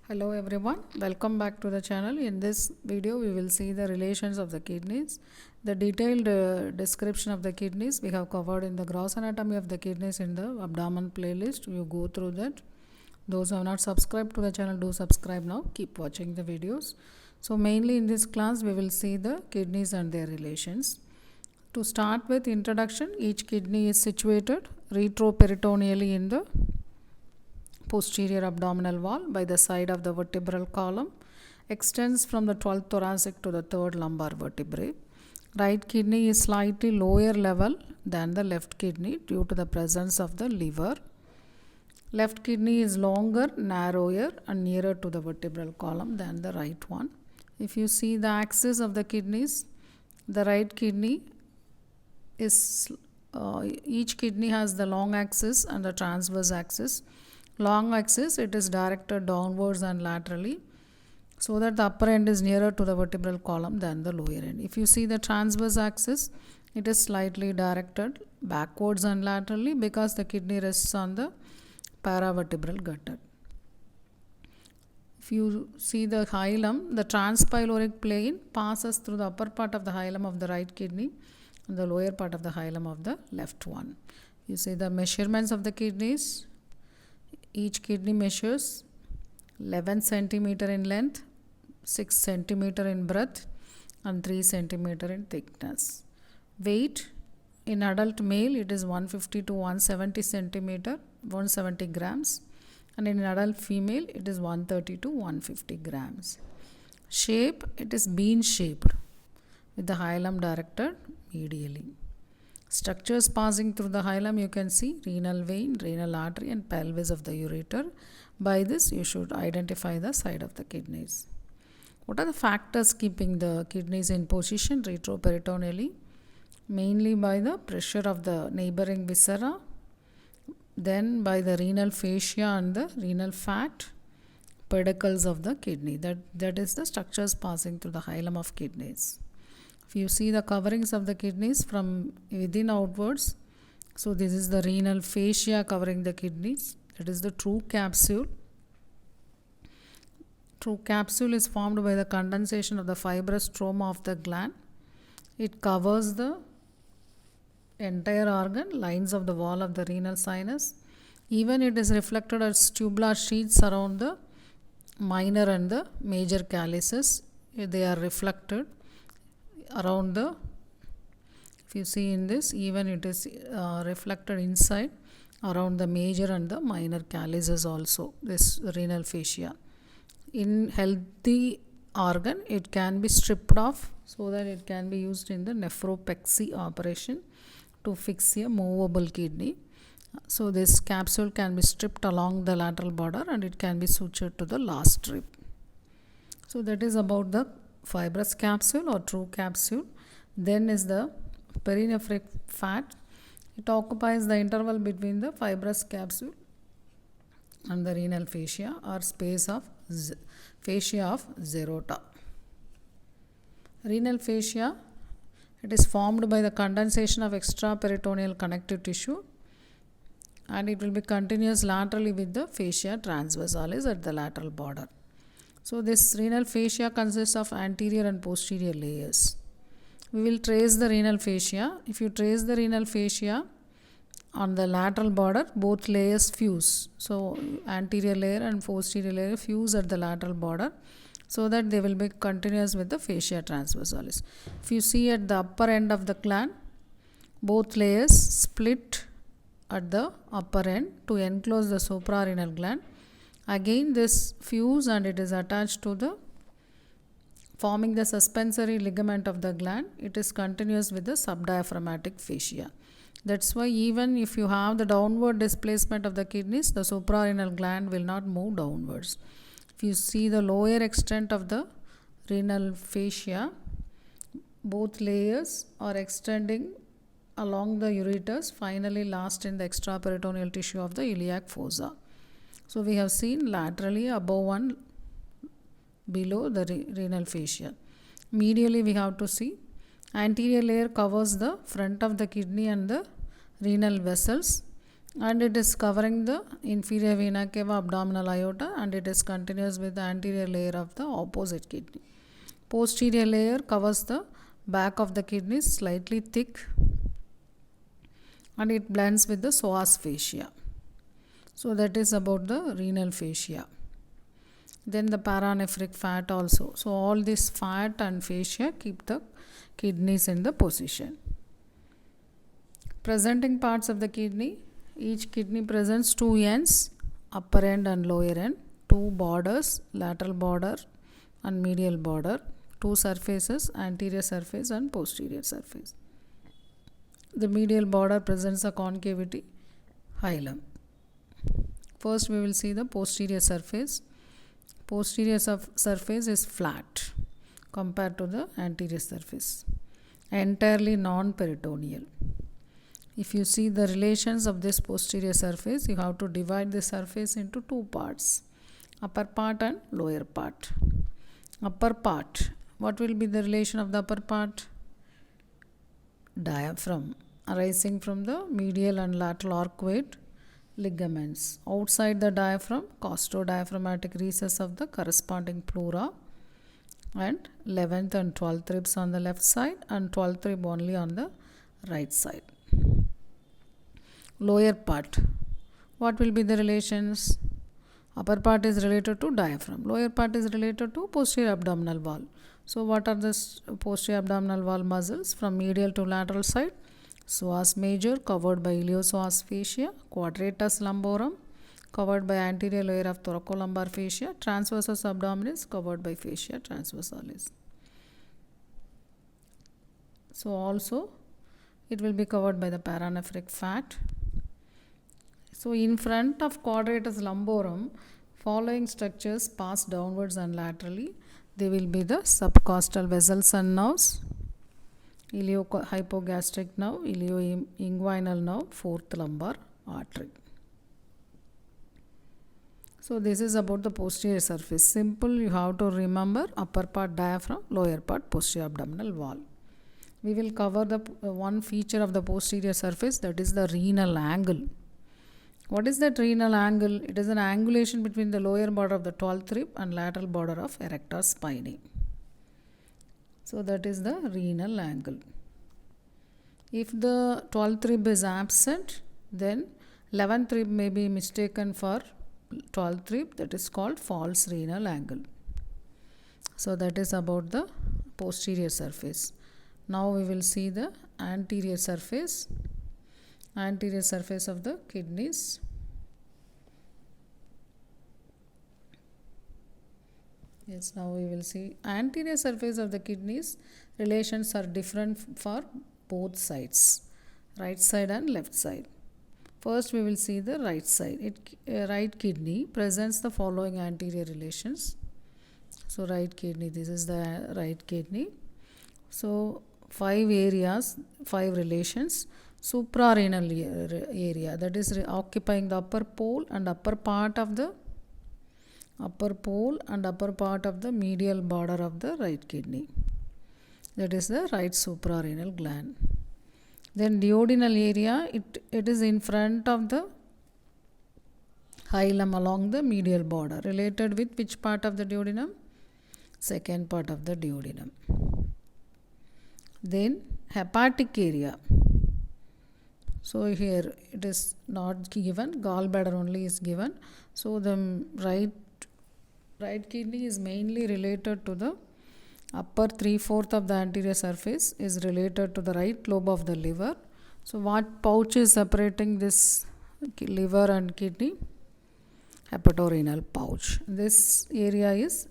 Hello everyone, welcome back to the channel. In this video we will see the relations of the kidneys. The detailed description of the kidneys we have covered in the gross anatomy of the kidneys in the abdomen playlist. You go through that. Those who have not subscribed to the channel, do subscribe now. Keep watching the videos. So mainly in this class we will see the kidneys and their relations. To start with introduction, each kidney is situated retroperitoneally in the posterior abdominal wall by the side of the vertebral column, extends from the 12th thoracic to the 3rd lumbar vertebrae. Right kidney is slightly lower level than the left kidney due to the presence of the liver. Left kidney is longer, narrower and nearer to the vertebral column than the right one. If you see the axis of the kidneys, the right kidney is each kidney has the long axis and the transverse axis. Long axis, it is directed downwards and laterally so that the upper end is nearer to the vertebral column than the lower end. If you see the transverse axis, it is slightly directed backwards and laterally because the kidney rests on the paravertebral gutter. If you see the hilum, the transpyloric plane passes through the upper part of the hilum of the right kidney and the lower part of the hilum of the left one. You see the measurements of the kidneys. Each kidney measures 11 centimeter in length, 6 centimeter in breadth and 3 centimeter in thickness. Weight in adult male it is 150 to 170 centimeter, 170 grams, and in adult female it is 130 to 150 grams. Shape, it is bean shaped with the hilum directed medially. Structures passing through the hilum, you can see renal vein, renal artery and pelvis of the ureter. By this you should identify the side of the kidneys. What are the factors keeping the kidneys in position retroperitoneally? Mainly by the pressure of the neighboring viscera, then by the renal fascia and the renal fat, pedicles of the kidney. That is the structures passing through the hilum of kidneys. If you see the coverings of the kidneys from within outwards, so this is the renal fascia covering the kidneys. That is the true capsule. True capsule is formed by the condensation of the fibrous stroma of the gland. It covers the entire organ, lines of the wall of the renal sinus. Even it is reflected as tubular sheets around the minor and the major calyces. They are reflected around the, if you see in this, even it is reflected inside around the major and the minor calyces also, this renal fascia. In healthy organ, it can be stripped off so that it can be used in the nephropexy operation to fix a movable kidney. So this capsule can be stripped along the lateral border and it can be sutured to the last strip. So that is about the fibrous capsule or true capsule. Then is the perinephric fat. It occupies the interval between the fibrous capsule and the renal fascia or space of fascia of Zerota. Renal fascia, it is formed by the condensation of extraperitoneal connective tissue and it will be continuous laterally with the fascia transversalis at the lateral border. So this renal fascia consists of anterior and posterior layers. We will trace the renal fascia. If you trace the renal fascia on the lateral border, both layers fuse. So anterior layer and posterior layer fuse at the lateral border so that they will be continuous with the fascia transversalis. If you see at the upper end of the gland, both layers split at the upper end to enclose the suprarenal gland. Again this fuse and it is attached to the forming the suspensory ligament of the gland. It is continuous with the subdiaphragmatic fascia. That's why even if you have the downward displacement of the kidneys, the suprarenal gland will not move downwards. If you see the lower extent of the renal fascia, both layers are extending along the ureters, finally last in the extraperitoneal tissue of the iliac fossa. So we have seen laterally above one, below the renal fascia. Medially we have to see anterior layer covers the front of the kidney and the renal vessels. and it is covering the inferior vena cava, abdominal aorta, and it is continuous with the anterior layer of the opposite kidney. Posterior layer covers the back of the kidney, slightly thick, and it blends with the psoas fascia. So that is about the renal fascia. Then the paranephric fat also. So all this fat and fascia keep the kidneys in the position. Presenting parts of the kidney. Each kidney presents two ends, upper end and lower end, two borders, lateral border and medial border, two surfaces, anterior surface and posterior surface. The medial border presents a concavity, hilum. First we will see the posterior surface. Posterior surface is flat compared to the anterior surface, entirely non-peritoneal. If you see the relations of this posterior surface, you have to divide the surface into two parts, upper part and lower part. Upper part, what will be the relation of the upper part? Diaphragm, arising from the medial and lateral arcuate ligaments. Outside the diaphragm, costodiaphragmatic recess of the corresponding pleura, and 11th and 12th ribs on the left side and 12th rib only on the right side. Lower part, what will be the relations? Upper part is related to diaphragm, lower part is related to posterior abdominal wall. So what are the posterior abdominal wall muscles from medial to lateral side? Psoas major covered by iliopsoas fascia, quadratus lumborum covered by anterior layer of thoracolumbar fascia, transversus abdominis covered by fascia transversalis. So also it will be covered by the paranephric fat. So in front of quadratus lumborum, following structures pass downwards and laterally. They will be the subcostal vessels and nerves, iliohypogastric nerve, ilioinguinal nerve, fourth lumbar artery. So this is about the posterior surface. Simple, you have to remember upper part diaphragm, lower part posterior abdominal wall. We will cover the one feature of the posterior surface, that is the renal angle. What is that renal angle? It is an angulation between the lower border of the 12th rib and lateral border of erector spinae. So that is the renal angle. If the 12th rib is absent, then 11th rib may be mistaken for 12th rib, that is called false renal angle. So that is about the posterior surface. Now we will see the anterior surface. Anterior surface of the kidneys. Yes, now we will see anterior surface of the kidneys. Relations are different for both sides, right side and left side. First we will see the right side. Right kidney presents the following anterior relations. So right kidney, this is the right kidney. So 5 areas, 5 relations. Suprarenal area, that is occupying the upper pole and upper part of the medial border of the right kidney. That is the right suprarenal gland. Then duodenal area, it is in front of the hilum along the medial border. Related with which part of the duodenum? Second part of the duodenum. Then hepatic area. So here it is not given, gallbladder only is given. So the right kidney is mainly related to the upper 3/4 of the anterior surface is related to the right lobe of the liver. So what pouch is separating this liver and kidney? Hepatorenal pouch. This area is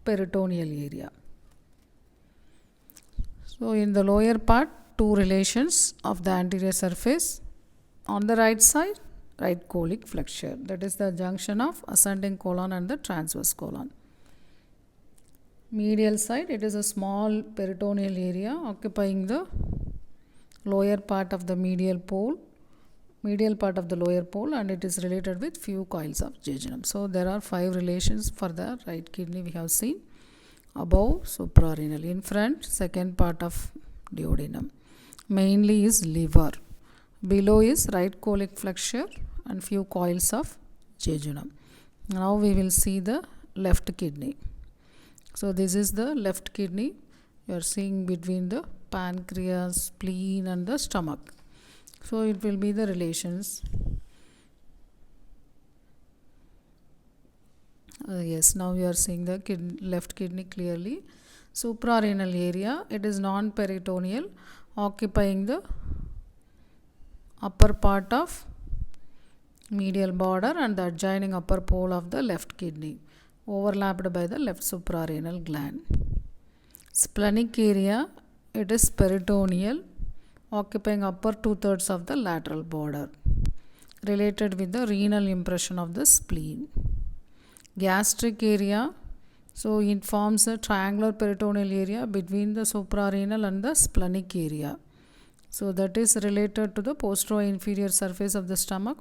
peritoneal area. So in the lower part, 2 relations of the anterior surface. On the right side, right colic flexure, that is the junction of ascending colon and the transverse colon. Medial side, it is a small peritoneal area occupying the lower part of the medial part of the lower pole, and it is related with few coils of jejunum. So there are 5 relations for the right kidney we have seen. Above, suprarenal. In front, second part of duodenum. Mainly is liver. Below is right colic flexure and few coils of jejunum. Now we will see the left kidney. So this is the left kidney. You are seeing between the pancreas, spleen and the stomach. So it will be the relations. Yes, now you are seeing the left kidney clearly. Suprarenal area, it is non-peritoneal, occupying the upper part of medial border and the adjoining upper pole of the left kidney, overlapped by the left suprarenal gland. Splenic area, it is peritoneal, occupying upper 2/3 of the lateral border, related with the renal impression of the spleen. Gastric area, so it forms a triangular peritoneal area between the suprarenal and the splenic area. So that is related to the posterior-inferior surface of the stomach,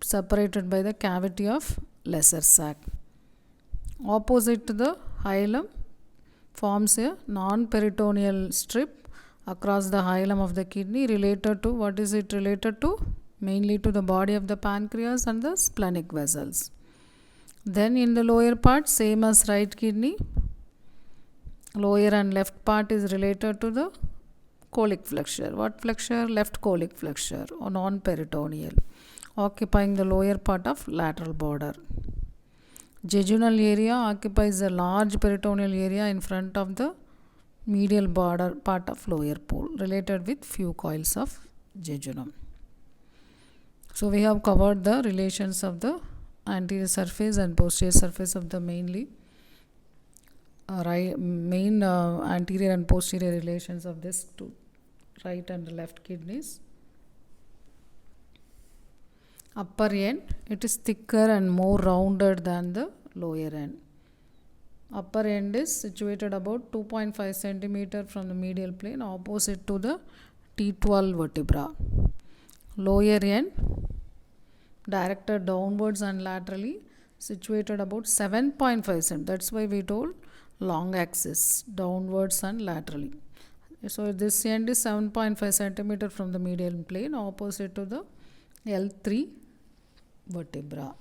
separated by the cavity of lesser sac. Opposite to the hilum forms a non-peritoneal strip across the hilum of the kidney, related to, what is it related to? Mainly to the body of the pancreas and the splenic vessels. Then in the lower part, same as right kidney, lower and left part is related to the colic flexure. What flexure? Left colic flexure or non-peritoneal, occupying the lower part of lateral border. Jejunal area occupies a large peritoneal area in front of the medial border part of lower pole, related with few coils of jejunum. So we have covered the relations of the anterior surface and posterior surface of the main anterior and posterior relations of this two right and left kidneys. Upper end, it is thicker and more rounded than the lower end. Upper end is situated about 2.5 centimeter from the medial plane, opposite to the T12 vertebra. Lower end, directed downwards and laterally, situated about 7.5 cm. That's why we told long axis, downwards and laterally. So this end is 7.5 centimeter from the medial plane, opposite to the L3 vertebra.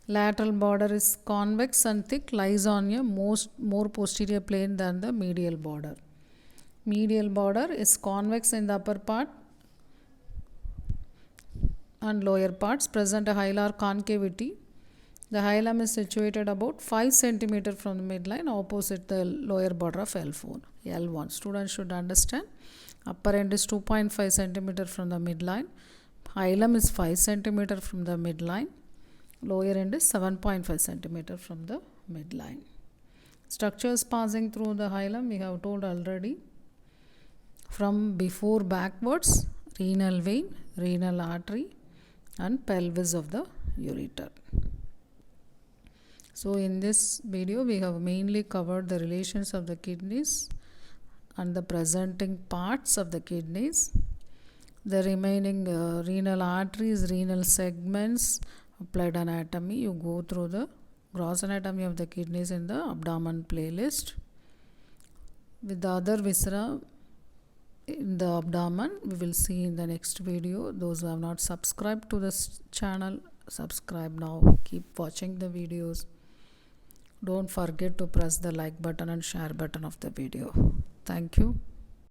Lateral border is convex and thick, lies on a more posterior plane than the medial border. Medial border is convex in the upper part and lower parts, present a hilar concavity. The hilum is situated about 5 cm from the midline, opposite the lower border of L1. Students should understand, upper end is 2.5 cm from the midline, hilum is 5 cm from the midline, lower end is 7.5 cm from the midline. Structures passing through the hilum we have told already. From before backwards, renal vein, renal artery and pelvis of the ureter. So in this video we have mainly covered the relations of the kidneys and the presenting parts of the kidneys. The remaining renal arteries, renal segments, applied anatomy, you go through the gross anatomy of the kidneys in the abdomen playlist. With the other viscera in the abdomen, we will see in the next video. Those who have not subscribed to this channel, subscribe now. Keep watching the videos. Don't forget to press the like button and share button of the video. Thank you.